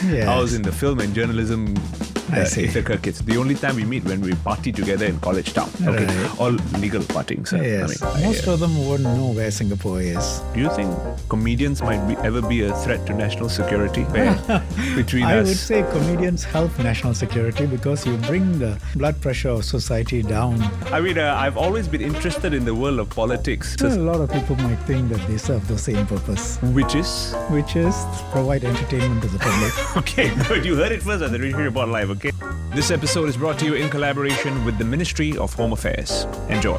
Yes. I was in the film and journalism I see. Ithaca kids. The only time we meet when we party together in college town. Okay, Right. all legal partying. So, Yes. Most of them wouldn't know where Singapore is. do you think comedians might ever be a threat to national security? Between I us, would say comedians help national security because you bring the blood pressure of society down. I mean, I've always been interested in the world of politics, A lot of people might think that they serve the same purpose, which is which is provide entertainment to the public. okay. Good, you heard it first on the Rishi Report Live. Okay, this episode is brought to you in collaboration with the Ministry of Home Affairs. Enjoy.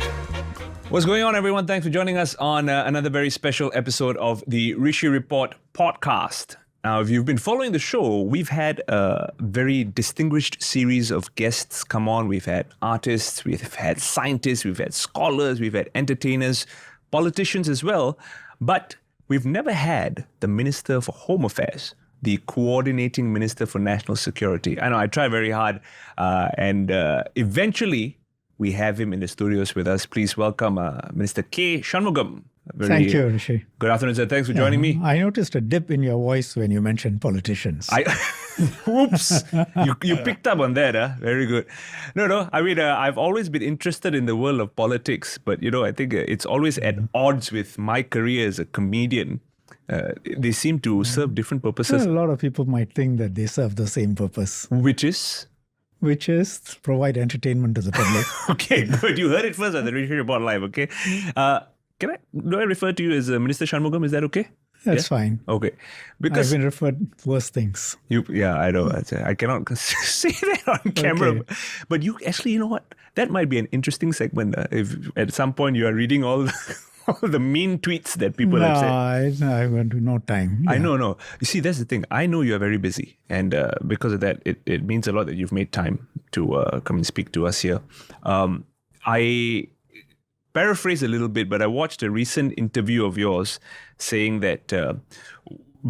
What's going on, everyone? Thanks for joining us on another very special episode of the Rishi Report podcast. Now, if you've been following the show, we've had a very distinguished series of guests come on. We've had artists, we've had scientists, we've had scholars, we've had entertainers, politicians as well. But we've never had the Minister for Home Affairs, the coordinating Minister for National Security. I know I tried very hard and eventually we have him in the studios with us. Please welcome Minister K. Shanmugam. Thank you, Rishi. Good afternoon, sir. Thanks for joining me. I noticed a dip in your voice when you mentioned politicians. Oops, you picked up on that, huh? Very good. No, I mean, I've always been interested in the world of politics, but, I think it's always at odds with my career as a comedian. They seem to serve different purposes. A lot of people might think that they serve the same purpose, Which is? provide entertainment to the public. Okay, good. You heard it first on the Rishi Report Live, okay? Do I refer to you as Minister Shanmugam? Is that okay? That's fine. Okay. I've Because been referred worse things. I know. I cannot say that on camera. Okay. But you actually, you know what? That might be an interesting segment. If at some point you are reading all the mean tweets that people have said. I went to no time. I know. You see, that's the thing. I know you are very busy. And because of that, it means a lot that you've made time to come and speak to us here. I paraphrase a little bit, but I watched a recent interview of yours saying that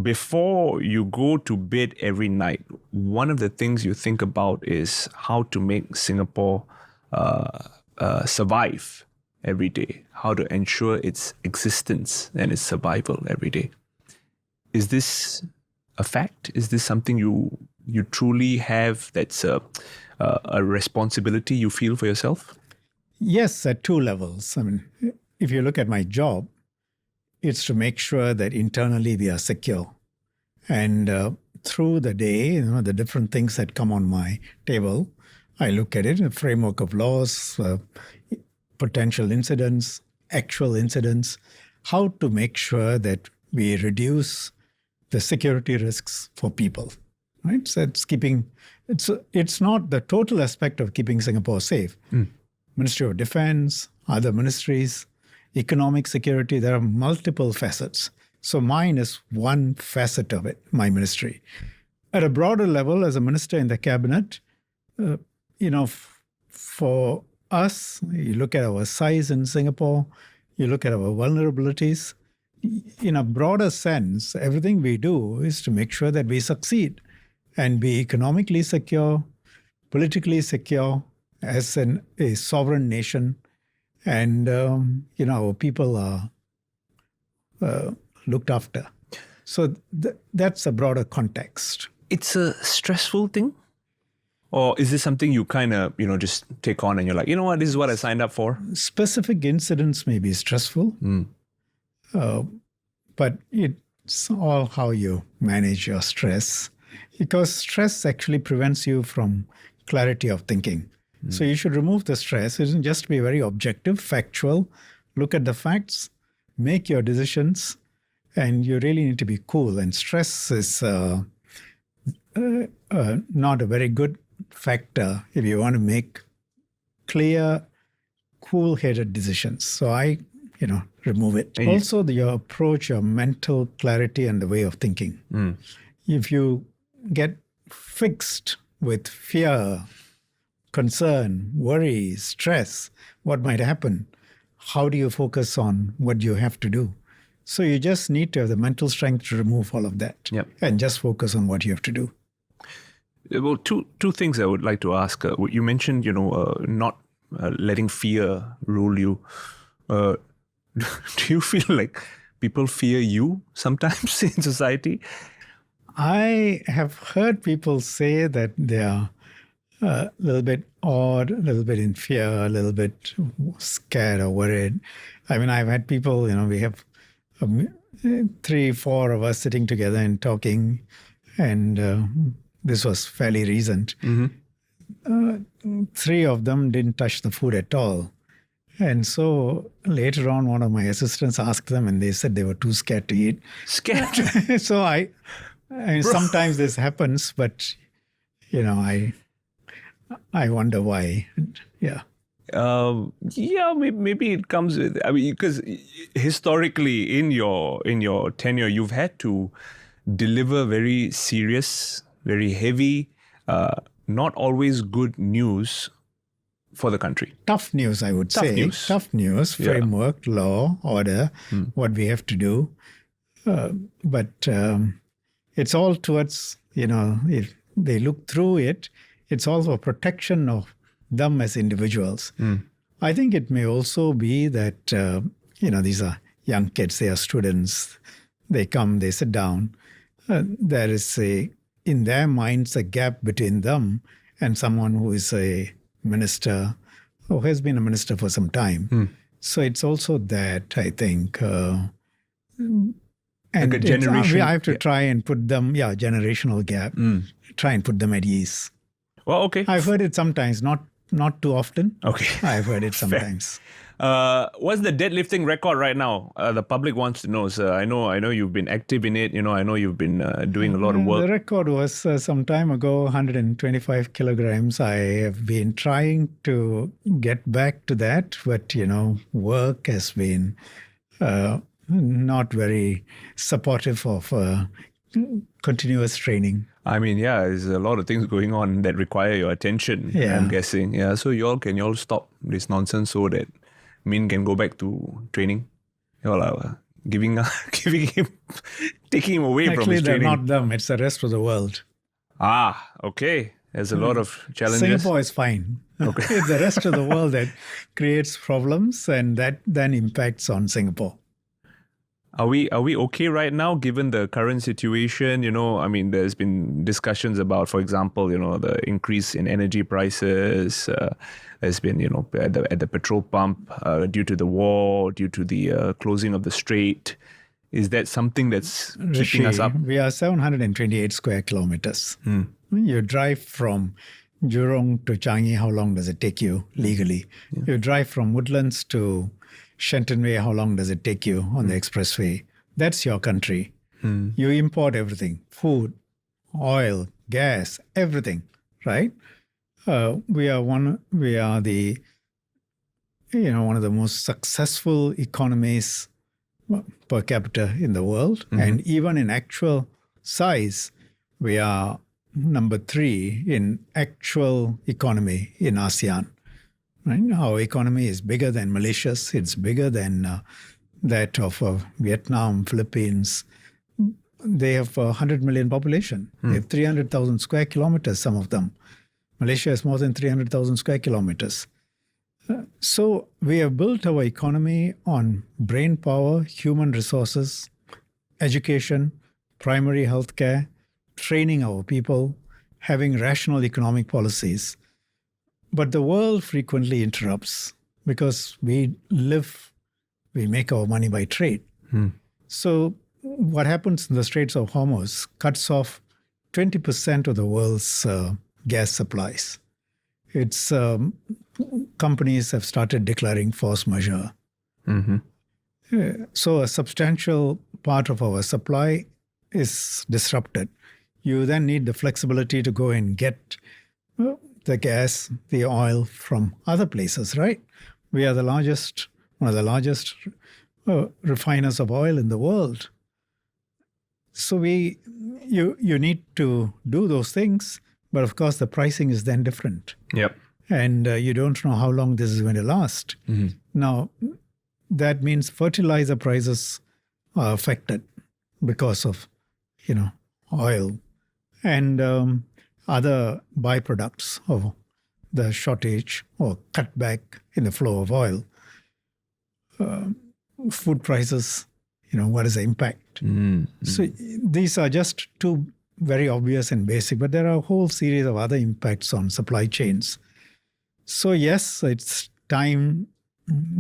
before you go to bed every night, one of the things you think about is how to make Singapore survive every day, how to ensure its existence and its survival every day. Is this a fact? Is this something you truly have that's a responsibility you feel for yourself? Yes, at two levels. I mean, if you look at my job, it's to make sure that internally we are secure. And through the day, the different things that come on my table, I look at it in a framework of laws, potential incidents, actual incidents, how to make sure that we reduce the security risks for people. Right? So it's not the total aspect of keeping Singapore safe. Ministry of Defense, other ministries, economic security, there are multiple facets. So mine is one facet of it, my ministry. At a broader level, as a minister in the cabinet, for us, you look at our size in Singapore, you look at our vulnerabilities. In a broader sense, everything we do is to make sure that we succeed and be economically secure, politically secure, as a sovereign nation, and our people are looked after. So that's a broader context. It's a stressful thing? Or is this something you kind of, just take on and you're like, you know what, this is what I signed up for? Specific incidents may be stressful, but it's all how you manage your stress, because stress actually prevents you from clarity of thinking. So you should remove the stress. It isn't just be very objective, factual, look at the facts, make your decisions, and you really need to be cool. And stress is not a very good factor if you want to make clear, cool-headed decisions. So I, remove it. Also, your approach, your mental clarity and the way of thinking. If you get fixed with fear, concern, worry, stress, what might happen? How do you focus on what you have to do? So you just need to have the mental strength to remove all of that and just focus on what you have to do. Well, two things I would like to ask. You mentioned, not letting fear rule you. Do you feel like people fear you sometimes in society? I have heard people say that they are a little bit awed, a little bit in fear, a little bit scared or worried. I mean, I've had people, we have 3-4 of us sitting together and talking, and this was fairly recent. 3 of them didn't touch the food at all. And so later on, one of my assistants asked them, and they said they were too scared to eat. Scared? So I mean, sometimes this happens, but, I wonder why. Yeah. Maybe it comes with, because historically in your tenure, you've had to deliver very serious, very heavy, not always good news for the country. Tough news, I would say. Tough news, framework, law, order, what we have to do. But it's all towards, if they look through it, it's also a protection of them as individuals. I think it may also be that, these are young kids, they are students, they come, they sit down. There is in their minds, a gap between them and someone who is a minister or has been a minister for some time. So it's also that, I think. And like a generation. I have to try and put them, generational gap, try and put them at ease. Well, okay. I've heard it sometimes, not too often. Okay. I've heard it sometimes. What's the deadlifting record right now? The public wants to know, sir. I know you've been active in it. I know you've been doing a lot of work. The record was some time ago, 125 kilograms. I have been trying to get back to that, but, work has been not very supportive of continuous training. I mean, there's a lot of things going on that require your attention, I'm guessing. Yeah, so can you all stop this nonsense so that Min can go back to training? You all are taking him away from his training. Actually, they're not them. It's the rest of the world. Okay. There's a lot of challenges. Singapore is fine. Okay. It's the rest of the world that creates problems, and that then impacts on Singapore. Are we okay right now, given the current situation? There's been discussions about, for example, the increase in energy prices. There's been, at the petrol pump due to the war, due to the closing of the strait. Is that something that's keeping us up? We are 728 square kilometers. You drive from Jurong to Changi, how long does it take you legally? You drive from Woodlands to Shenton Way, how long does it take you on the expressway? That's your country. You import everything, food, oil, gas, everything, right? We are one of the most successful economies per capita in the world. And even in actual size, we are number 3 in actual economy in ASEAN. Right? Our economy is bigger than Malaysia's. It's bigger than that of Vietnam, Philippines. They have 100 million population. They have 300,000 square kilometers, some of them. Malaysia has more than 300,000 square kilometers. So we have built our economy on brain power, human resources, education, primary health care, training our people, having rational economic policies. But the world frequently interrupts because we make our money by trade. So what happens in the Straits of Hormuz cuts off 20% of the world's gas supplies. It's companies have started declaring force majeure. So a substantial part of our supply is disrupted. You then need the flexibility to go and get the gas, the oil from other places, right? We are one of the largest refiners of oil in the world. So you need to do those things, but of course the pricing is then different. Yep. And you don't know how long this is going to last. Now, that means fertilizer prices are affected because of, oil and other byproducts of the shortage or cutback in the flow of oil. Food prices, what is the impact? So these are just two very obvious and basic, but there are a whole series of other impacts on supply chains. So yes, it's time.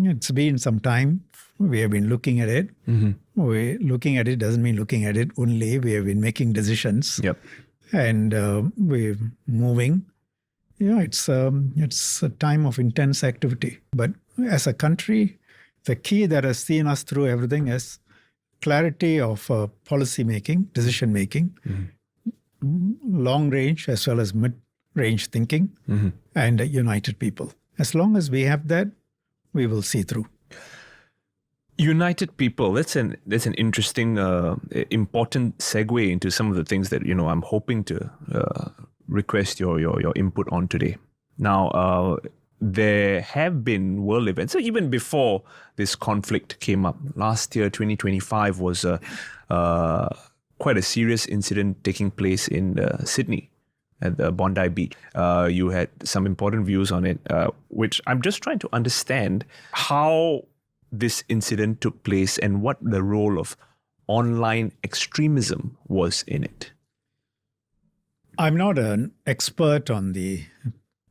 It's been some time. We have been looking at it. We're looking at it doesn't mean looking at it only. We have been making decisions. Yep. And we're moving. Yeah, it's a time of intense activity. But as a country, the key that has seen us through everything is clarity of policy making, decision making, long range as well as mid range thinking, and a united people. As long as we have that, we will see through. United people. That's an interesting, important segue into some of the things that I'm hoping to request your input on today. Now, there have been world events, so even before this conflict came up. Last year, 2025 was quite a serious incident taking place in Sydney at the Bondi beach. You had some important views on it, which I'm just trying to understand how this incident took place and what the role of online extremism was in it. I'm not an expert on the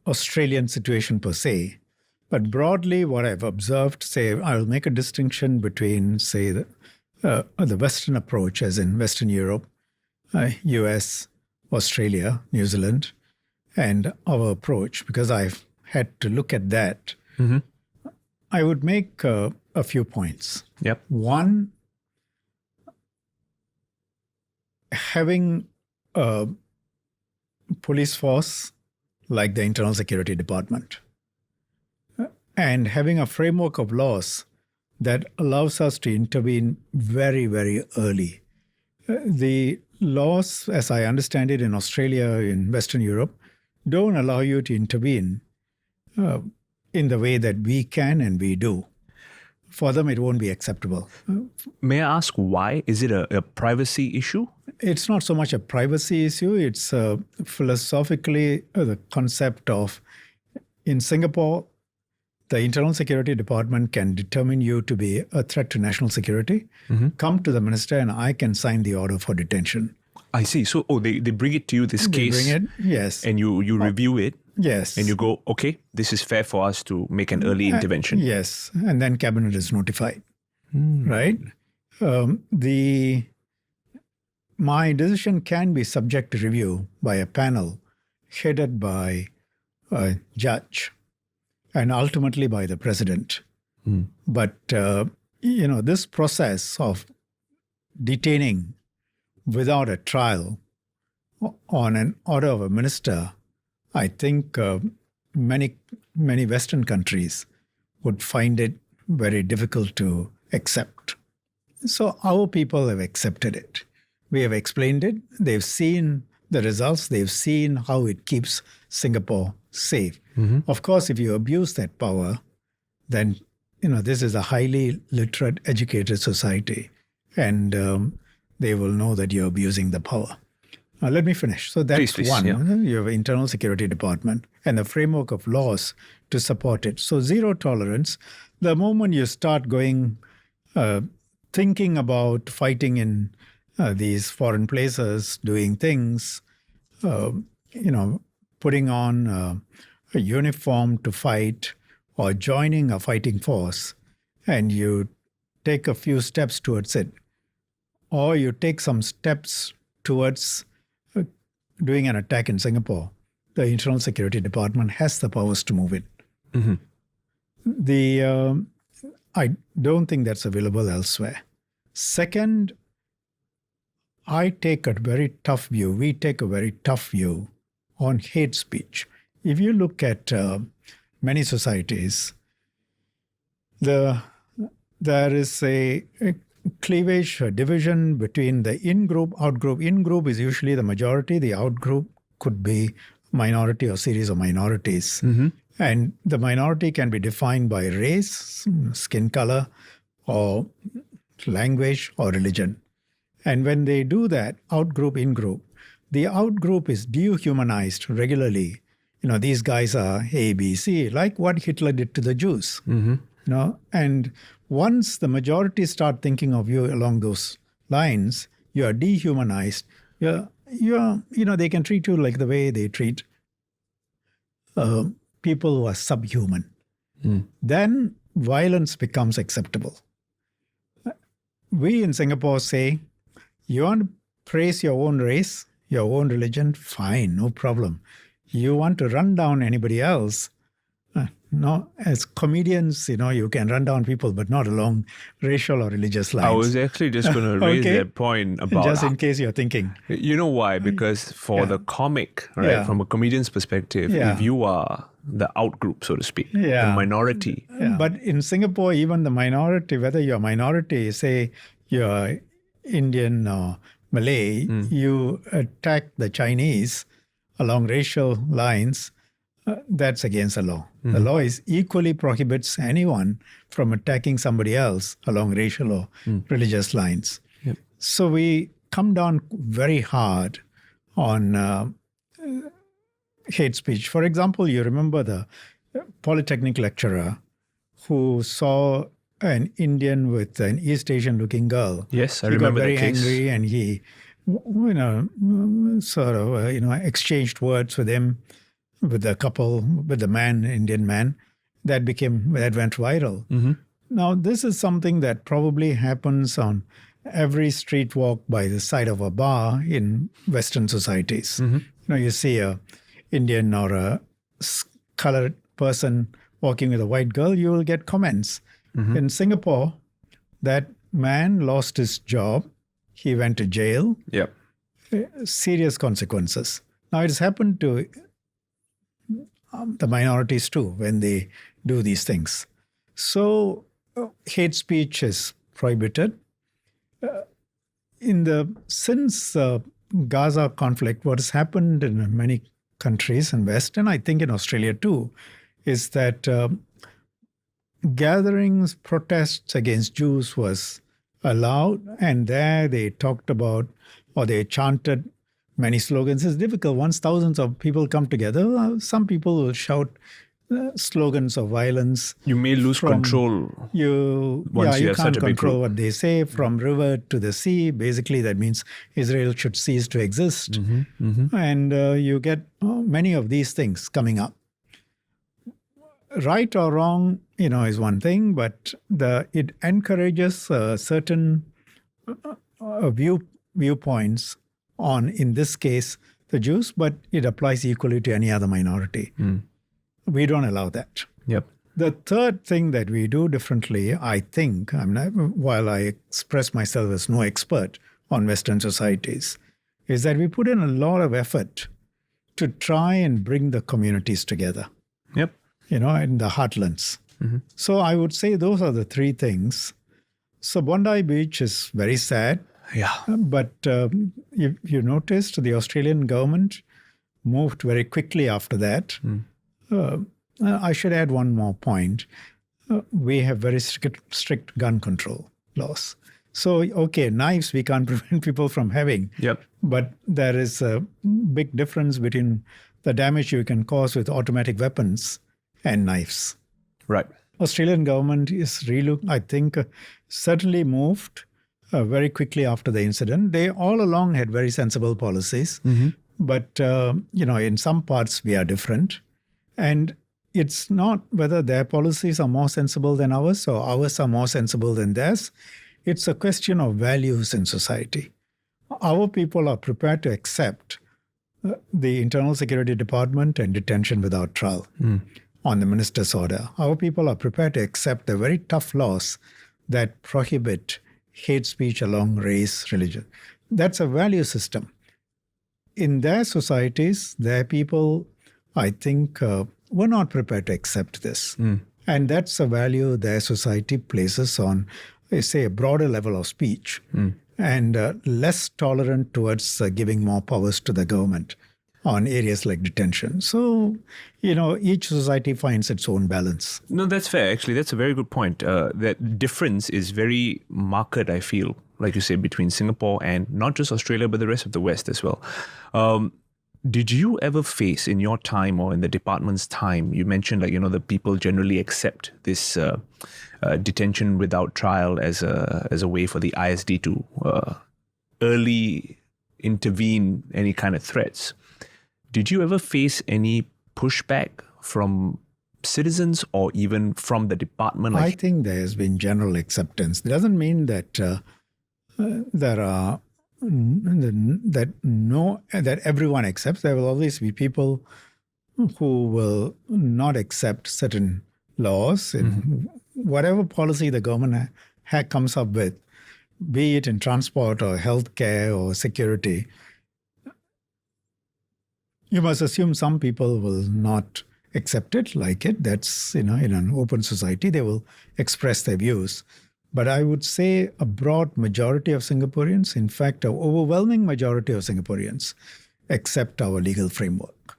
Australian situation per se, but broadly what I've observed, say, I'll make a distinction between, say, the Western approach, as in Western Europe, US, Australia, New Zealand, and our approach, because I've had to look at that. I would make a few points. Yep. One, having a police force like the Internal Security Department and having a framework of laws that allows us to intervene very, very early. The laws, as I understand it in Australia, in Western Europe, don't allow you to intervene in the way that we can and we do. For them, it won't be acceptable. May I ask why? Is it a privacy issue? It's not so much a privacy issue. It's philosophically the concept of, in Singapore, the Internal Security Department can determine you to be a threat to national security. Come to the minister and I can sign the order for detention. I see. So, they bring it to you, this case. They bring it, yes. And you review it. Yes. And you go, okay, this is fair for us to make an early intervention. Yes. And then cabinet is notified. Right? My decision can be subject to review by a panel headed by a judge and ultimately by the president. But, this process of detaining without a trial on an order of a minister, I think many Western countries would find it very difficult to accept. So our people have accepted it. We have explained it. They've seen the results. They've seen how it keeps Singapore safe. Of course, if you abuse that power, then this is a highly literate, educated society, and they will know that you're abusing the power. Now, let me finish. So that's please, one. yeah. You have Internal Security Department and the framework of laws to support it. So zero tolerance. The moment you start going, thinking about fighting in these foreign places, doing things, putting on a uniform to fight or joining a fighting force, and you take a few steps towards it, or you take some steps towards doing an attack in Singapore, the Internal Security Department has the powers to move it. I don't think that's available elsewhere. Second, I take a very tough view. We take a very tough view on hate speech. If you look at many societies, there is a cleavage, a division between the in-group, out-group. In-group is usually the majority. The out-group could be minority or series of minorities. And the minority can be defined by race, skin color, or language, or religion. And when they do that, out-group, in-group, the out-group is dehumanized regularly. These guys are A, B, C, like what Hitler did to the Jews. And once the majority start thinking of you along those lines, you are dehumanized. they can treat you like the way they treat people who are subhuman. Then violence becomes acceptable. We in Singapore say, you want to praise your own race, your own religion, fine, no problem. You want to run down anybody else, no, as comedians, you can run down people, but not along racial or religious lines. I was actually just going to raise Okay. that point about... Just in case you're thinking. You know why? Because for the comic, right, Yeah. from a comedian's perspective, Yeah. if you are the outgroup, so to speak, the Yeah. minority... But in Singapore, even the minority, whether you're a minority, say you're Indian or Malay, you attack the Chinese along racial lines, that's against the law. The law equally prohibits anyone from attacking somebody else along racial or religious lines. Yep. So we come down very hard on hate speech. For example, you remember the Polytechnic lecturer who saw an Indian with an East Asian looking girl. Yes, I He remember got very that case. angry and he, exchanged words with him, with the couple, with the man, Indian man. That went viral. Now, this is something that probably happens on every street walk by the side of a bar in Western societies. You see a Indian or a colored person walking with a white girl, you will get comments. In Singapore, that man lost his job. He went to jail. Yep. Serious consequences. Now, it has happened to the minorities too when they do these things. So, hate speech is prohibited. Since Gaza conflict, what has happened in many countries in West, and I think in Australia too, is that gatherings, protests against Jews was allowed, and there they talked about, or they chanted many slogans. It's difficult. Once thousands of people come together, some people will shout slogans of violence. You may lose control. You Once you have can't such a big control group. what they say. From river to the sea, basically that means Israel should cease to exist. And you get many of these things coming up. Right or wrong, is one thing, but it encourages certain viewpoints on, in this case, the Jews, but it applies equally to any other minority. We don't allow that. Yep. The third thing that we do differently, I think, while I express myself as no expert on Western societies, is that we put in a lot of effort to try and bring the communities together, Yep. in the heartlands. So I would say those are the three things. So Bondi Beach is very sad, Yeah. but if you noticed, the Australian government moved very quickly after that. I should add one more point. We have very strict gun control laws. So, okay, knives we can't prevent people from having. Yep. But there is a big difference between the damage you can cause with automatic weapons and knives. Right. Australian government is I think, certainly moved very quickly after the incident. They all along had very sensible policies. But, in some parts we are different. And it's not whether their policies are more sensible than ours or ours are more sensible than theirs. It's a question of values in society. Our people are prepared to accept the Internal Security Department and detention without trial on the minister's order. Our people are prepared to accept the very tough laws that prohibit hate speech along race, religion. That's a value system. In their societies, their people, I think, were not prepared to accept this. And that's a value their society places on, say, a broader level of speech and less tolerant towards giving more powers to the government on areas like detention. So, each society finds its own balance. No, that's fair. Actually, that's a very good point. That difference is very marked, I feel, like you say, between Singapore and not just Australia, but the rest of the West as well. Did you ever face in your time or in the department's time, you mentioned the people generally accept this detention without trial as a way for the ISD to early intervene any kind of threats. Did you ever face any pushback from citizens or even from the department? I think there has been general acceptance. It doesn't mean that there are that everyone accepts. There will always be people who will not accept certain laws and whatever policy the government comes up with, be it in transport or healthcare or security. You must assume some people will not accept it, like it. That's, in an open society, they will express their views. But I would say a broad majority of Singaporeans, in fact, an overwhelming majority of Singaporeans, accept our legal framework.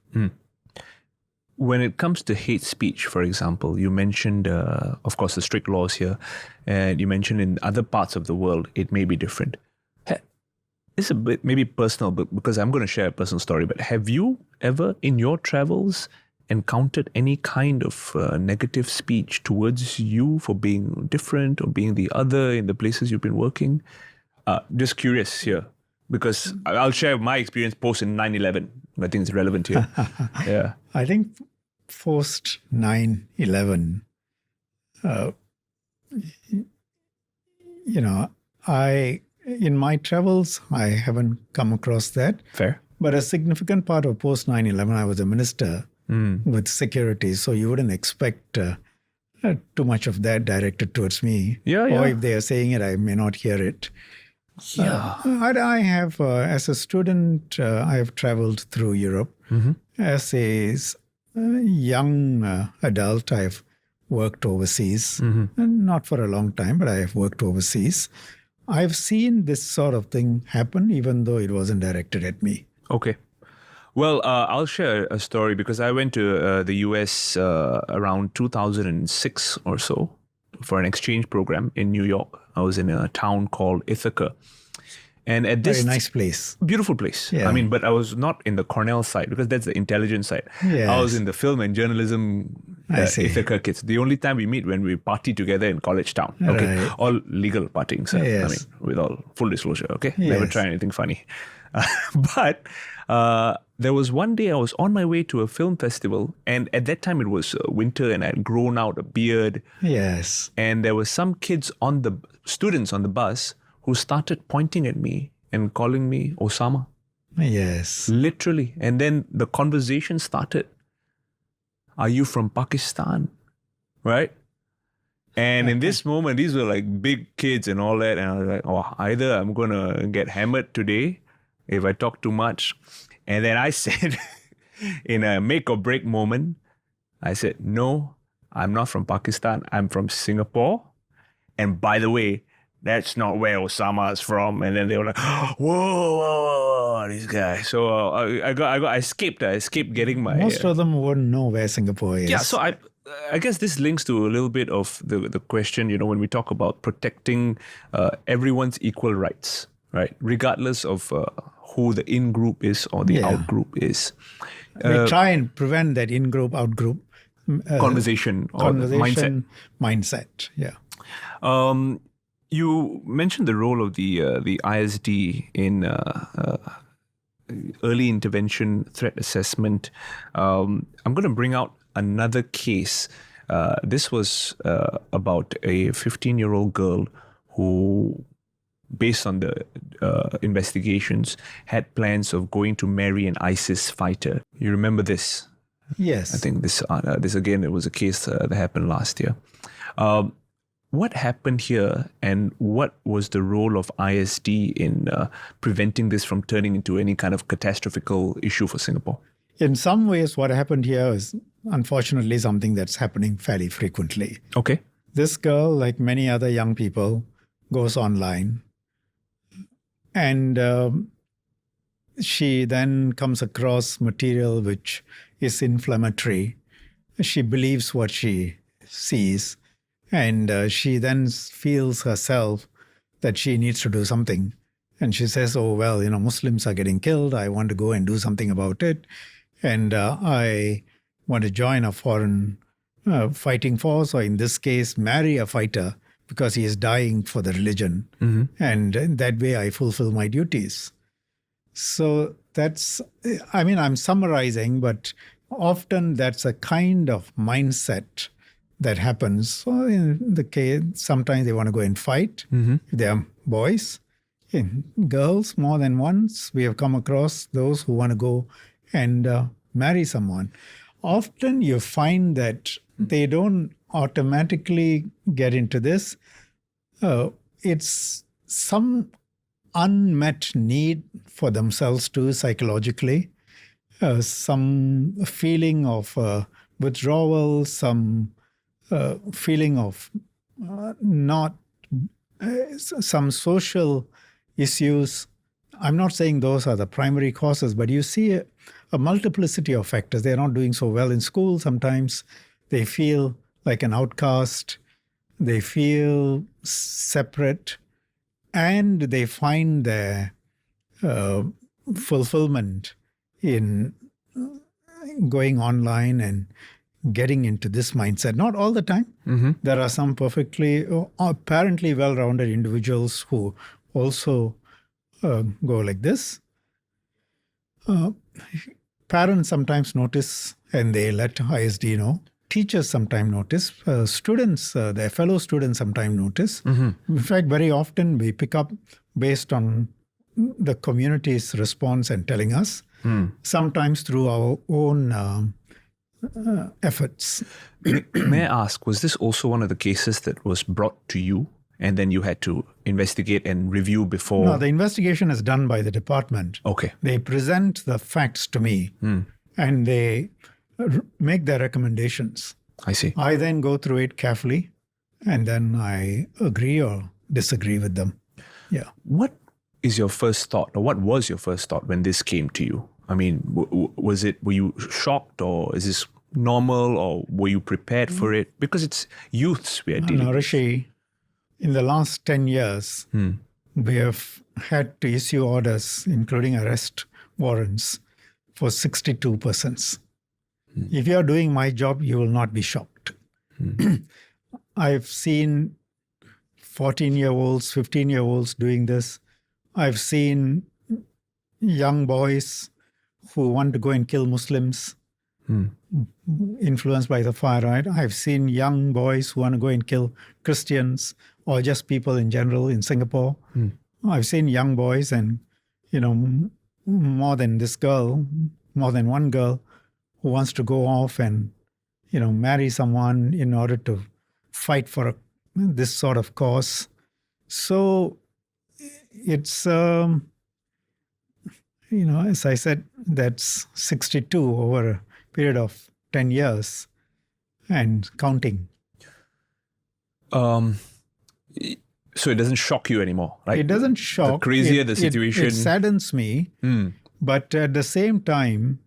When it comes to hate speech, for example, you mentioned, of course, the strict laws here, and you mentioned in other parts of the world, it may be different. It's a bit maybe personal, but because I'm going to share a personal story, but have you ever in your travels encountered any kind of negative speech towards you for being different or being the other in the places you've been working? Just curious here, because I'll share my experience post in 9/11. I think it's relevant here. Yeah. I think post 9/11, in my travels, I haven't come across that. Fair. But a significant part of post 9/11, I was a minister with security, so you wouldn't expect too much of that directed towards me. Yeah. Or if they are saying it, I may not hear it. Yeah. I have, as a student, I have traveled through Europe. As a young adult, I have worked overseas. Not for a long time, but I have worked overseas. I've seen this sort of thing happen, even though it wasn't directed at me. Okay. Well, I'll share a story because I went to the US around 2006 or so for an exchange program in New York. I was in a town called Ithaca. And at this very nice place. Beautiful place. Yeah. I mean, but I was not in the Cornell side because that's the intelligence side. Yes. I was in the film and journalism Ithaca kids. The only time we meet when we party together in College Town. Okay. Right. All legal partying, sir. Yes. I mean, with all full disclosure. Okay. Yes. Never try anything funny. But there was one day I was on my way to a film festival, and at that time it was winter and I had grown out a beard. Yes. And there were some students on the bus who started pointing at me and calling me Osama. Yes. Literally. And then the conversation started. Are you from Pakistan? Right? And in this moment, these were like big kids and all that. And I was like, oh, either I'm going to get hammered today if I talk too much. And then I said, in a make or break moment, I said, no, I'm not from Pakistan. I'm from Singapore. And by the way, that's not where Osama is from. And then they were like, whoa, this guy. So I escaped. I escaped getting my... Most of them wouldn't know where Singapore is. Yeah, so I guess this links to a little bit of the question, when we talk about protecting everyone's equal rights, right? Regardless of who the in-group is or the out-group is. We try and prevent that in-group, out-group conversation or mindset. Yeah. You mentioned the role of the ISD in early intervention threat assessment. I'm going to bring out another case. This was about a 15-year-old girl who, based on the investigations, had plans of going to marry an ISIS fighter. You remember this? Yes. I think this again, it was a case that happened last year. What happened here, and what was the role of ISD in preventing this from turning into any kind of catastrophical issue for Singapore? In some ways, what happened here is unfortunately something that's happening fairly frequently. Okay. This girl, like many other young people, goes online, and she then comes across material which is inflammatory. She believes what she sees. And she then feels herself that she needs to do something. And she says, oh, well, Muslims are getting killed. I want to go and do something about it. And I want to join a foreign fighting force, or in this case, marry a fighter because he is dying for the religion. And that way I fulfill my duties. So that's, I mean, I'm summarizing, but often that's a kind of mindset that happens. So in the case, sometimes they want to go and fight. If they are boys. In girls, more than once, we have come across those who want to go and marry someone. Often you find that they don't automatically get into this. It's some unmet need for themselves too, psychologically. Some feeling of withdrawal, some feeling of some social issues. I'm not saying those are the primary causes, but you see a multiplicity of factors. They're not doing so well in school sometimes. They feel like an outcast. They feel separate. And they find their fulfillment in going online and getting into this mindset. Not all the time. There are some perfectly, apparently well-rounded individuals who also go like this. Parents sometimes notice and they let ISD know. Teachers sometimes notice. Students, their fellow students sometimes notice. In fact, very often we pick up based on the community's response and telling us, sometimes through our own efforts. May I ask, was this also one of the cases that was brought to you and then you had to investigate and review before? No, the investigation is done by the department. Okay. They present the facts to me and they make their recommendations. I see. I then go through it carefully and then I agree or disagree with them. Yeah. What is your first thought, or what was your first thought when this came to you? I mean, were you shocked, or is this normal, or were you prepared for it? Because it's youths we are dealing with. Rishi, in the last 10 years, we have had to issue orders, including arrest warrants, for 62 persons. If you are doing my job, you will not be shocked. I've seen 14-year-olds, 15-year-olds doing this. I've seen young boys who want to go and kill Muslims, influenced by the far right. I've seen young boys who want to go and kill Christians or just people in general in Singapore. I've seen young boys and, more than one girl who wants to go off and, marry someone in order to fight for this sort of cause. So it's, as I said, that's 62 over a period of 10 years and counting. So it doesn't shock you anymore, right? It doesn't shock. The crazier the situation. It saddens me. But at the same time,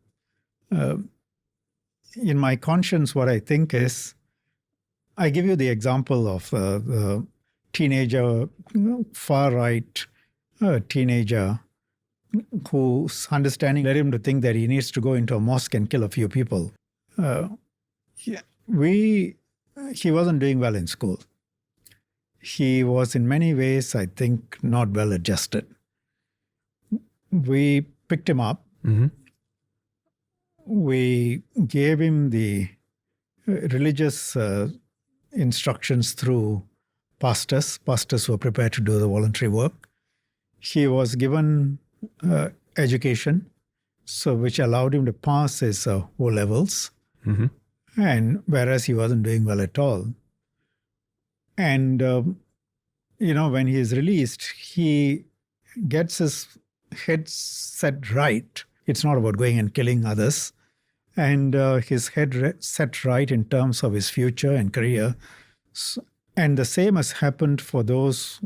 in my conscience, what I think is, I give you the example of the teenager, far-right teenager, whose understanding led him to think that he needs to go into a mosque and kill a few people. He wasn't doing well in school. He was in many ways, I think, not well adjusted. We picked him up. We gave him the religious instructions through pastors who were prepared to do the voluntary work. He was given education, which allowed him to pass his O-levels, and whereas he wasn't doing well at all. And, when he is released, he gets his head set right. It's not about going and killing others. And his head set right in terms of his future and career. And the same has happened for those,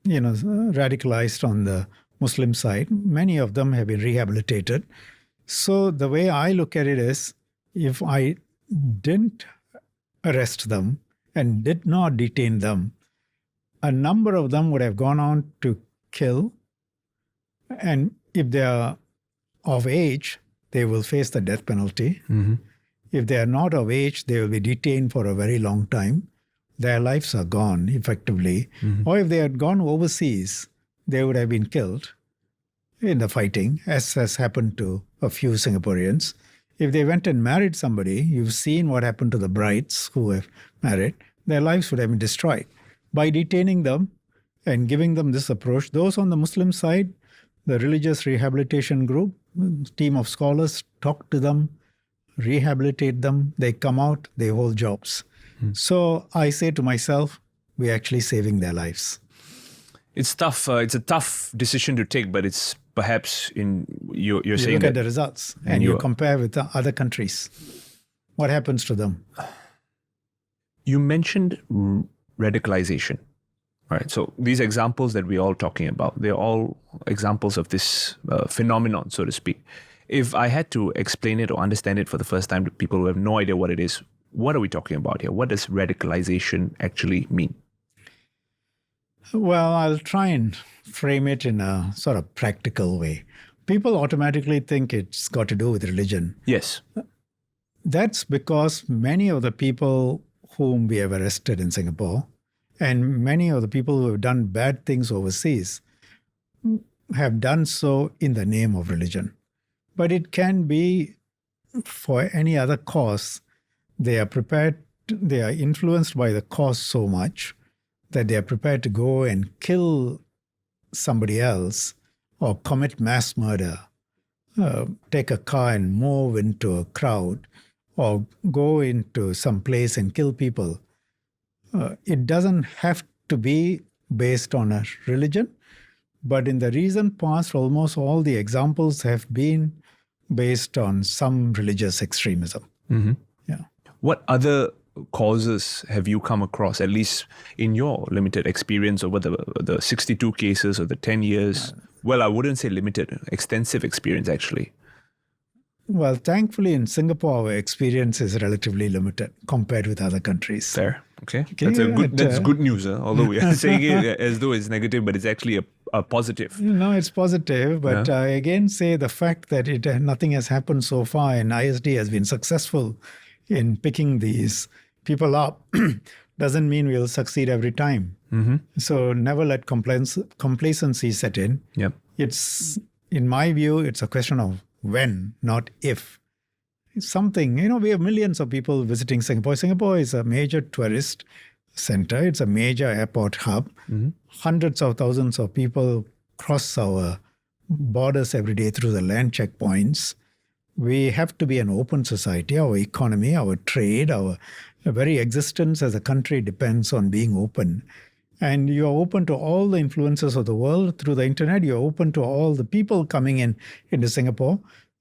radicalized on the Muslim side. Many of them have been rehabilitated. So the way I look at it is, if I didn't arrest them and did not detain them, a number of them would have gone on to kill. And if they are of age, they will face the death penalty. If they are not of age, they will be detained for a very long time. Their lives are gone, effectively. Or if they had gone overseas, they would have been killed. in the fighting, as has happened to a few Singaporeans. If they went and married somebody, you've seen what happened to the brides who have married, their lives would have been destroyed. By detaining them and giving them this approach, those on the Muslim side, the religious rehabilitation group, team of scholars, talk to them, rehabilitate them, they come out, they hold jobs. So I say to myself, we're actually saving their lives. It's tough. It's a tough decision to take, but it's perhaps you're You saying look that at the results and you compare with the other countries. What happens to them? you mentioned radicalisation. Right. So these examples that we're all talking about, they're all examples of this phenomenon, so to speak. If I had to explain it or understand it for the first time to people who have no idea what it is, what are we talking about here? What does radicalisation actually mean? Well, I'll try and frame it in a sort of practical way. People automatically think it's got to do with religion. Yes. That's because many of the people whom we have arrested in Singapore and many of the people who have done bad things overseas have done so in the name of religion. But it can be for any other cause. They are influenced by the cause so much that they are prepared to go and kill somebody else or commit mass murder, take a car and move into a crowd or go into some place and kill people. It doesn't have to be based on a religion, but in the recent past, almost all the examples have been based on some religious extremism. Mm-hmm. Yeah. What other causes have you come across, at least in your limited experience over the 62 cases or the 10 years? Well, I wouldn't say limited, extensive experience actually. Well, thankfully in Singapore, our experience is relatively limited compared with other countries. Fair. Okay. That's good news. Although we are saying it as though it's negative, but it's actually a positive. No, it's positive. But I again say the fact that nothing has happened so far and ISD has been successful in picking these people up doesn't mean we'll succeed every time. Mm-hmm. So never let complacency set in. Yep. It's, in my view, it's a question of when, not if. It's something, we have millions of people visiting Singapore. Singapore is a major tourist center. It's a major airport hub. Mm-hmm. Hundreds of thousands of people cross our borders every day through the land checkpoints. We have to be an open society. Our economy, our trade, our very existence as a country depends on being open. And you're open to all the influences of the world through the internet. You're open to all the people coming into Singapore.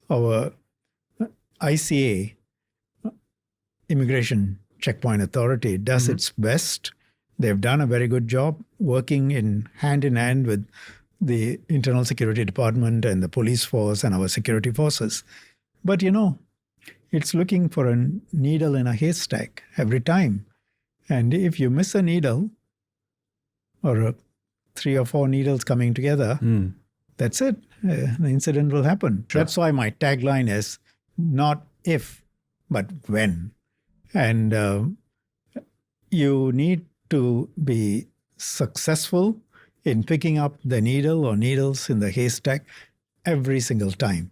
Our ICA, Immigration Checkpoint Authority, does its best. They've done a very good job working hand in hand with the Internal Security Department and the police force and our security forces. But, it's looking for a needle in a haystack every time. And if you miss a needle, or 3 or 4 needles coming together, that's it. The incident will happen. Sure. That's why my tagline is not if, but when. And you need to be successful in picking up the needle or needles in the haystack every single time.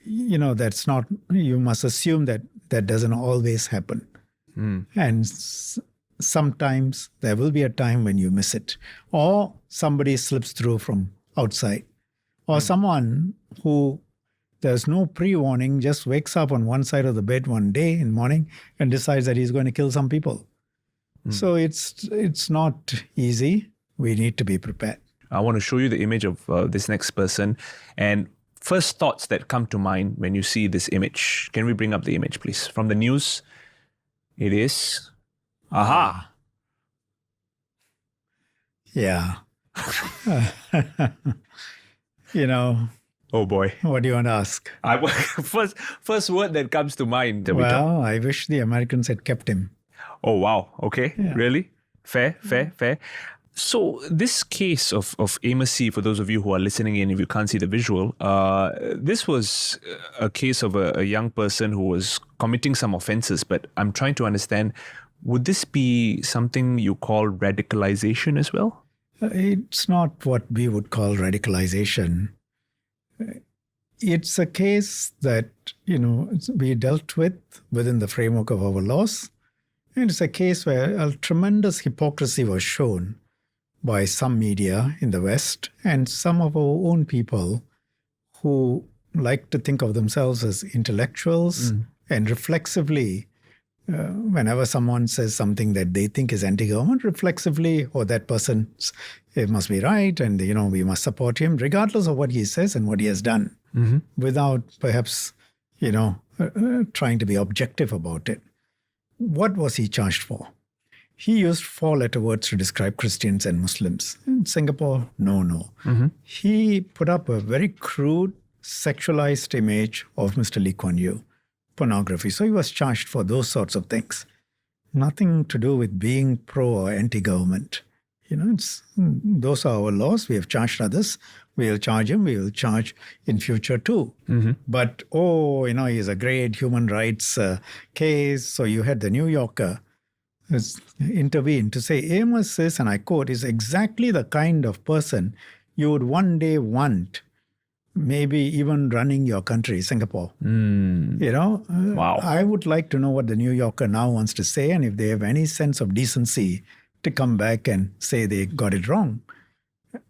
That's not, you must assume that doesn't always happen. And sometimes there will be a time when you miss it, or somebody slips through from outside, or someone who there's no pre-warning just wakes up on one side of the bed one day in the morning and decides that he's going to kill some people. So it's not easy. We need to be prepared. I want to show you the image of this next person, and first thoughts that come to mind when you see this image. Can we bring up the image, please? From the news, it is... Aha! Yeah. Oh boy. What do you want to ask? First word that comes to mind. Well, I wish the Americans had kept him. Oh, wow. Okay. Yeah. Really? Fair. So this case of Amos C, for those of you who are listening in, if you can't see the visual, this was a case of a young person who was committing some offenses, but I'm trying to understand, would this be something you call radicalisation as well? It's not what we would call radicalization. It's a case that, we dealt with within the framework of our laws. And it's a case where a tremendous hypocrisy was shown by some media in the West and some of our own people who like to think of themselves as intellectuals and reflexively, whenever someone says something that they think is anti-government, reflexively, that person, it must be right, and we must support him regardless of what he says and what he has done, without perhaps trying to be objective about it. What was he charged for? He used 4-letter words to describe Christians and Muslims. In Singapore, no. He put up a very crude, sexualized image of Mr. Lee Kuan Yew, pornography. So he was charged for those sorts of things. Nothing to do with being pro or anti-government. Those are our laws. We have charged others. We will charge him. We will charge in future too. But, he's a great human rights case. So you had the New Yorker intervene to say Amos is, and I quote, is exactly the kind of person you would one day want, maybe even running your country, Singapore. Wow. I would like to know what the New Yorker now wants to say, and if they have any sense of decency to come back and say they got it wrong.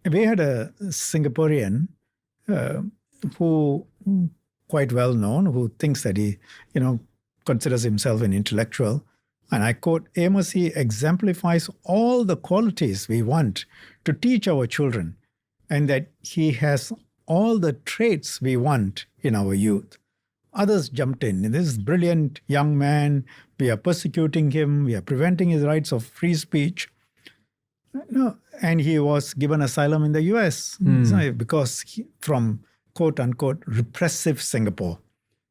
We had a Singaporean who quite well known, who thinks that he, considers himself an intellectual. And I quote, Amos, he exemplifies all the qualities we want to teach our children, and that he has all the traits we want in our youth. Others jumped in. This brilliant young man, we are persecuting him, we are preventing his rights of free speech. And he was given asylum in the US because from quote unquote repressive Singapore.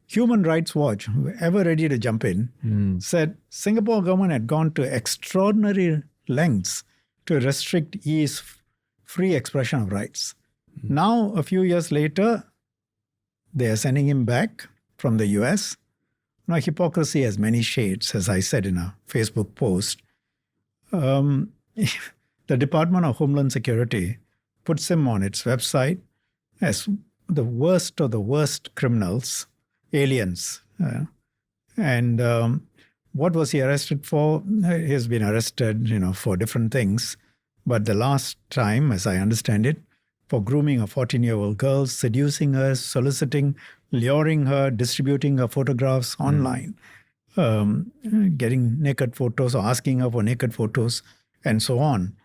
Human Rights Watch, ever ready to jump in, said Singapore government had gone to extraordinary lengths to restrict his free expression of rights. Now, a few years later, they are sending him back from the US. Now, hypocrisy has many shades, as I said in a Facebook post. The Department of Homeland Security puts him on its website as the worst of the worst criminals, aliens. And what was he arrested for? He has been arrested, for different things. But the last time, as I understand it, for grooming a 14-year-old girl, seducing her, soliciting, luring her, distributing her photographs online, getting naked photos or asking her for naked photos, and so on.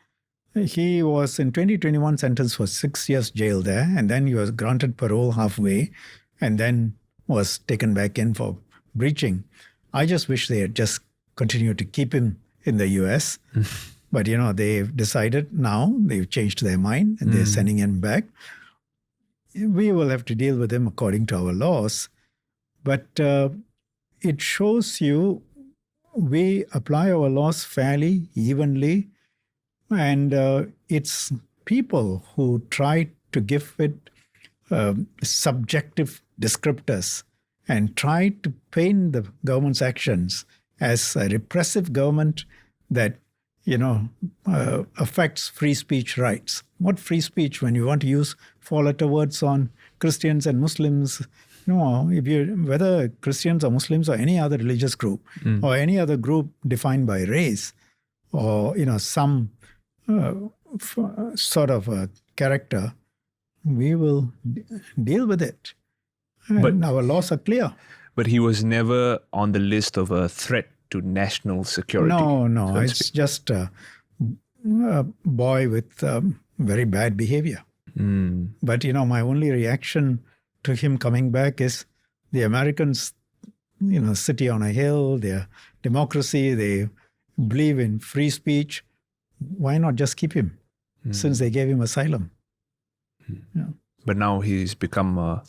He was in 2021 sentenced for 6 years jail there, and then he was granted parole halfway, and then was taken back in for breaching. I just wish they had just continued to keep him in the US. But, they've decided now, they've changed their mind, and they're sending him back. We will have to deal with him according to our laws. But it shows you we apply our laws fairly, evenly, and it's people who try to give it subjective descriptors and try to paint the government's actions as a repressive government that, affects free speech rights. What free speech when you want to use 4-letter words on Christians and Muslims? Whether Christians or Muslims or any other religious group or any other group defined by race or, some sort of a character, we will deal with it. And our laws are clear. But he was never on the list of a threat to national security. No. It's just a boy with very bad behavior. But, my only reaction to him coming back is the Americans, city on a hill, their democracy, they believe in free speech. Why not just keep him since they gave him asylum? Yeah. But now he's become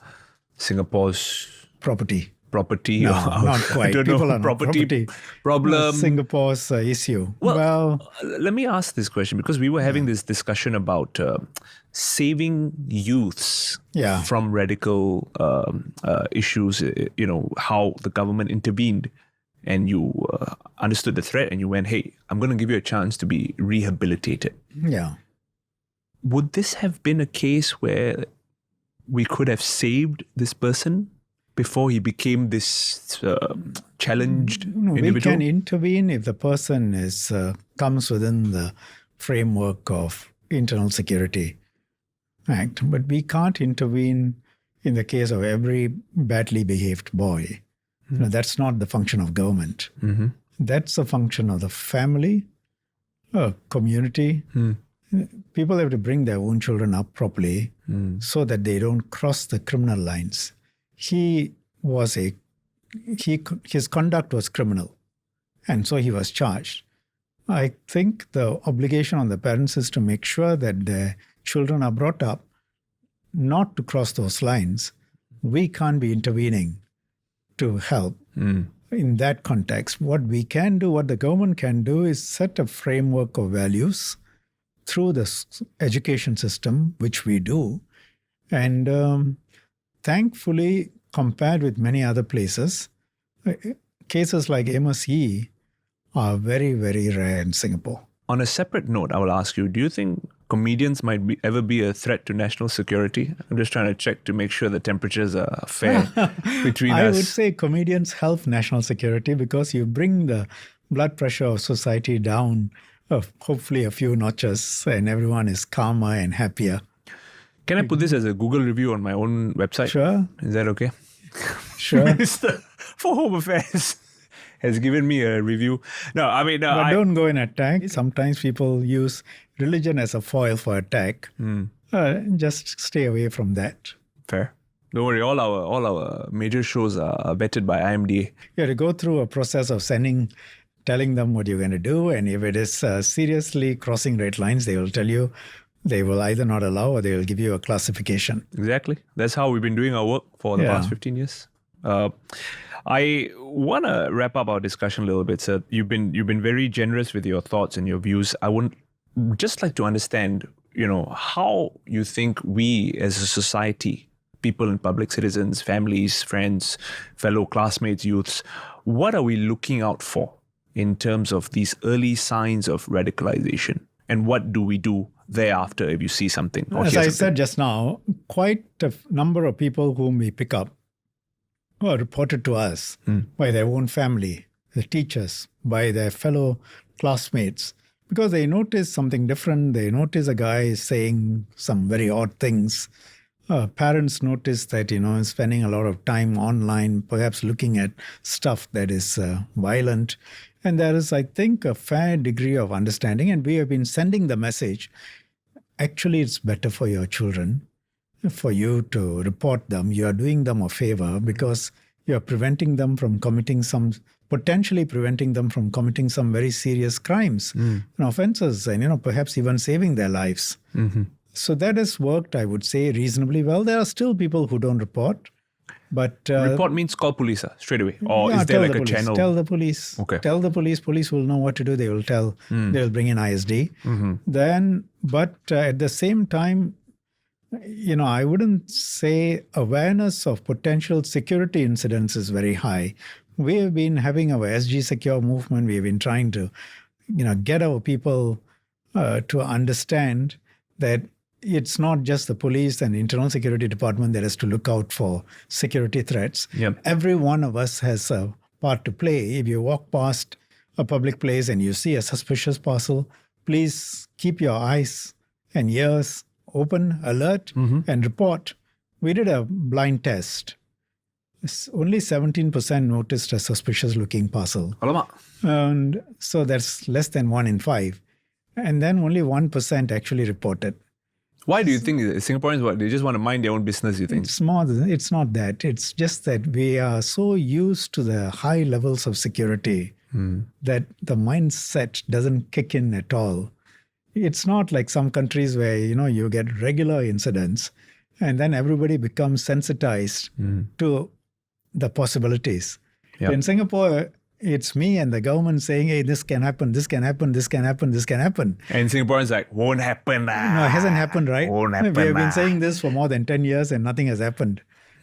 Singapore's property. No, not quite. People are property problem. Singapore's issue. Well, let me ask this question because we were having this discussion about saving youths from radical issues. How the government intervened, and you understood the threat, and you went, "Hey, I'm going to give you a chance to be rehabilitated." Yeah. would this have been a case where we could have saved this person before he became this challenged individual? We can intervene if the person comes within the framework of Internal Security Act, but we can't intervene in the case of every badly behaved boy. That's not the function of government. That's the function of the family, community. People have to bring their own children up properly so that they don't cross the criminal lines. His conduct was criminal, and so he was charged. I think the obligation on the parents is to make sure that their children are brought up not to cross those lines. We can't be intervening to help in that context. What we can do, what the government can do, is set a framework of values through the education system, which we do. And thankfully, compared with many other places, cases like Amos Yee are very, very rare in Singapore. On a separate note, I will ask you, do you think comedians might ever be a threat to national security? I'm just trying to check to make sure the temperatures are fair between us. I would say comedians help national security because you bring the blood pressure of society down, hopefully a few notches, and everyone is calmer and happier. Can I put this as a Google review on my own website? Sure. Is that okay? Sure. Minister for Home Affairs has given me a review. No, I mean... but don't go in attack. Sometimes people use religion as a foil for attack. Just stay away from that. Fair. Don't worry, all our major shows are vetted by IMDA. You have to go through a process of telling them what you're going to do, and if it is seriously crossing red lines, they will tell you. They will either not allow or they will give you a classification. Exactly. That's how we've been doing our work for the past 15 years. I want to wrap up our discussion a little bit, sir. You've been very generous with your thoughts and your views. I would just like to understand, how you think we as a society, people in public, citizens, families, friends, fellow classmates, youths, what are we looking out for in terms of these early signs of radicalization? And what do we do thereafter if you see something? As I said just now, quite a number of people whom we pick up are reported to us by their own family, the teachers, by their fellow classmates, because they notice something different. They notice a guy saying some very odd things. Parents notice that, spending a lot of time online, perhaps looking at stuff that is violent. And there is, I think, a fair degree of understanding. And we have been sending the message, actually, it's better for your children, for you to report them. You are doing them a favor because you are potentially preventing them from committing some very serious crimes and offenses and, perhaps even saving their lives. So that has worked, I would say, reasonably well. There are still people who don't report. But report means call police straight away, or is there like a channel? Tell the police. Okay. Tell the police. Police will know what to do. They will tell. They will bring in ISD. But at the same time, I wouldn't say awareness of potential security incidents is very high. We have been having our SG Secure movement. We have been trying to, get our people to understand that it's not just the police and internal security department that has to look out for security threats. Yep. Every one of us has a part to play. If you walk past a public place and you see a suspicious parcel, please keep your eyes and ears open, alert, and report. We did a blind test. Only 17% noticed a suspicious looking parcel. Alamak. And so that's less than 1 in 5. And then only 1% actually reported. Why do you think Singaporeans, they just want to mind their own business, you think? It's not that. It's just that we are so used to the high levels of security that the mindset doesn't kick in at all. It's not like some countries where, you get regular incidents and then everybody becomes sensitized to the possibilities. Yep. In Singapore, it's me and the government saying, hey, this can happen, this can happen, this can happen, this can happen. And Singaporeans like, won't happen. No, it hasn't happened, right? Won't happen. We have been saying this for more than 10 years and nothing has happened.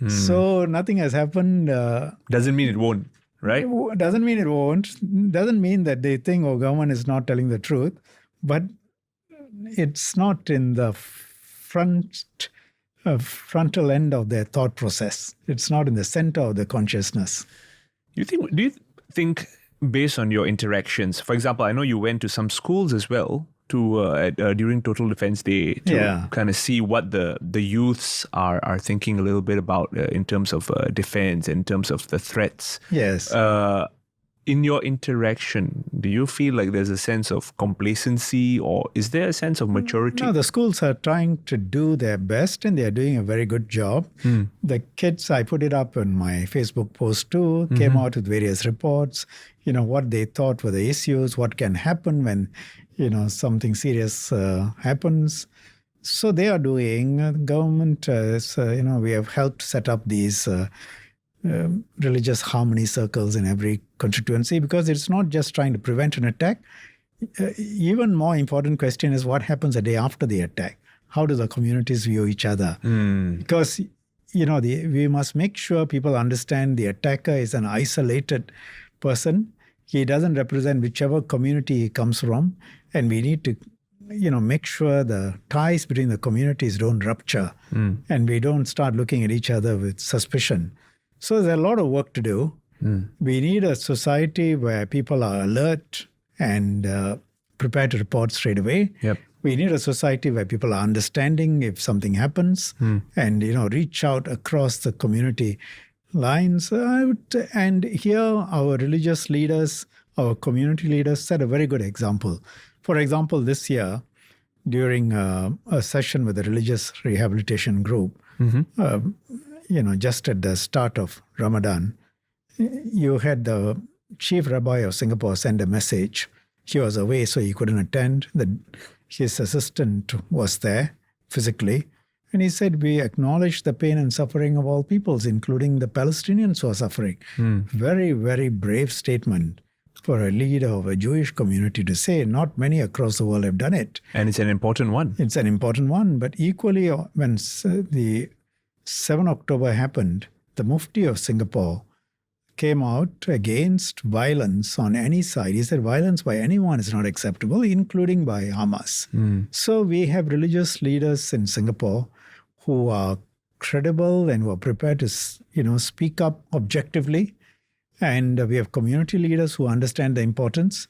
So nothing has happened. Doesn't mean it won't, right? Doesn't mean it won't. Doesn't mean that they think, government is not telling the truth. But it's not in the frontal end of their thought process. It's not in the center of the consciousness. Do you think, based on your interactions, for example, I know you went to some schools as well during Total Defense Day to kind of see what the youths are thinking a little bit about in terms of defense, in terms of the threats. Yes. In your interaction, do you feel like there's a sense of complacency, or is there a sense of maturity? No, the schools are trying to do their best, and they're doing a very good job. The kids, I put it up on my Facebook post too, came out with various reports, what they thought were the issues, what can happen when, something serious happens. So they are doing, government, we have helped set up these religious harmony circles in every constituency, because it's not just trying to prevent an attack. Even more important question is what happens a day after the attack. How do the communities view each other? Because, we must make sure people understand the attacker is an isolated person. He doesn't represent whichever community he comes from. And we need to, make sure the ties between the communities don't rupture and we don't start looking at each other with suspicion. So there's a lot of work to do. We need a society where people are alert and prepared to report straight away. Yep. We need a society where people are understanding if something happens and, reach out across the community lines. And here our religious leaders, our community leaders set a very good example. For example, this year, during a session with the religious rehabilitation group, just at the start of Ramadan, you had the chief rabbi of Singapore send a message. He was away, so he couldn't attend. His assistant was there physically. And he said, we acknowledge the pain and suffering of all peoples, including the Palestinians who are suffering. Very, very brave statement for a leader of a Jewish community to say. Not many across the world have done it. And it's an important one. It's an important one. But equally, when the 7 October happened, the Mufti of Singapore came out against violence on any side. He said violence by anyone is not acceptable, including by Hamas. So we have religious leaders in Singapore who are credible and who are prepared to, speak up objectively. And we have community leaders who understand the importance.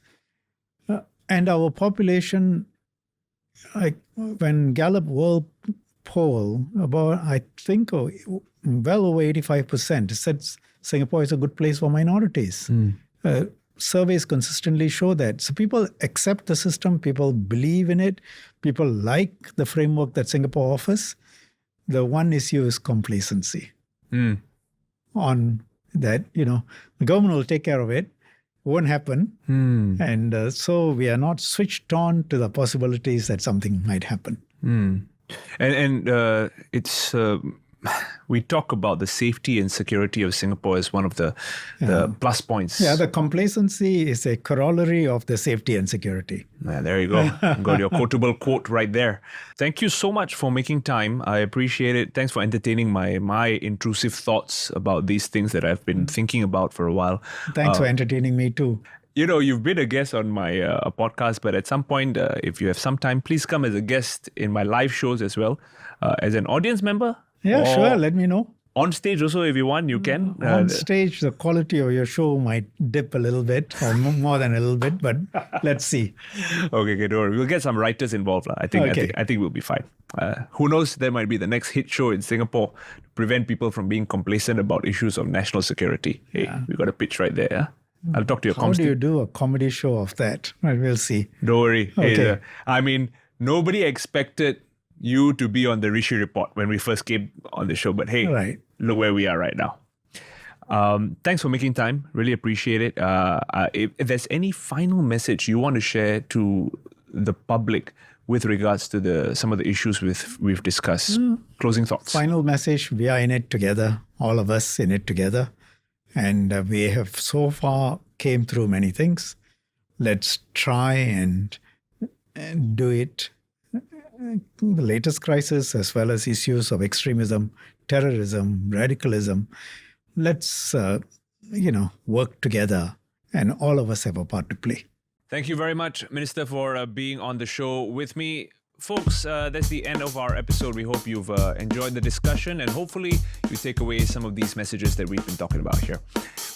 And our population, when Gallup World Poll, about, I think, well over 85% said Singapore is a good place for minorities. Surveys consistently show that. So people accept the system, people believe in it, people like the framework that Singapore offers. The one issue is complacency. On that, the government will take care of it. Won't happen. And so we are not switched on to the possibilities that something might happen. And it's we talk about the safety and security of Singapore as one of the plus points. Yeah, the complacency is a corollary of the safety and security. Yeah, there you go. Got your quotable quote right there. Thank you so much for making time. I appreciate it. Thanks for entertaining my intrusive thoughts about these things that I've been thinking about for a while. Thanks for entertaining me too. You've been a guest on my podcast, but at some point, if you have some time, please come as a guest in my live shows as well, as an audience member. Yeah, sure. Let me know. On stage also, if you want, you can. On stage, the quality of your show might dip a little bit, or more than a little bit, but let's see. Okay, don't worry. We'll get some writers involved. I think we'll be fine. Who knows? There might be the next hit show in Singapore to prevent people from being complacent about issues of national security. Hey, we got a pitch right there. Yeah? I'll talk to your How do you do a comedy show of that? Well, we'll see. Don't worry. Okay. Hey, nobody expected you to be on the Rishi report when we first came on the show. But hey, Look where we are right now. Thanks for making time. Really appreciate it. If there's any final message you want to share to the public with regards to some of the issues we've discussed, closing thoughts. Final message, we are in it together, all of us in it together. And we have so far came through many things. Let's try and do it. The latest crisis, as well as issues of extremism, terrorism, radicalism. Let's, work together, and all of us have a part to play. Thank you very much, Minister, for being on the show with me. Folks, that's the end of our episode. We hope you've enjoyed the discussion and hopefully you take away some of these messages that we've been talking about here.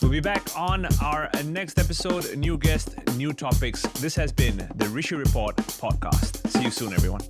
We'll be back on our next episode. New guest, new topics. This has been the Rishi Report podcast. See you soon, everyone.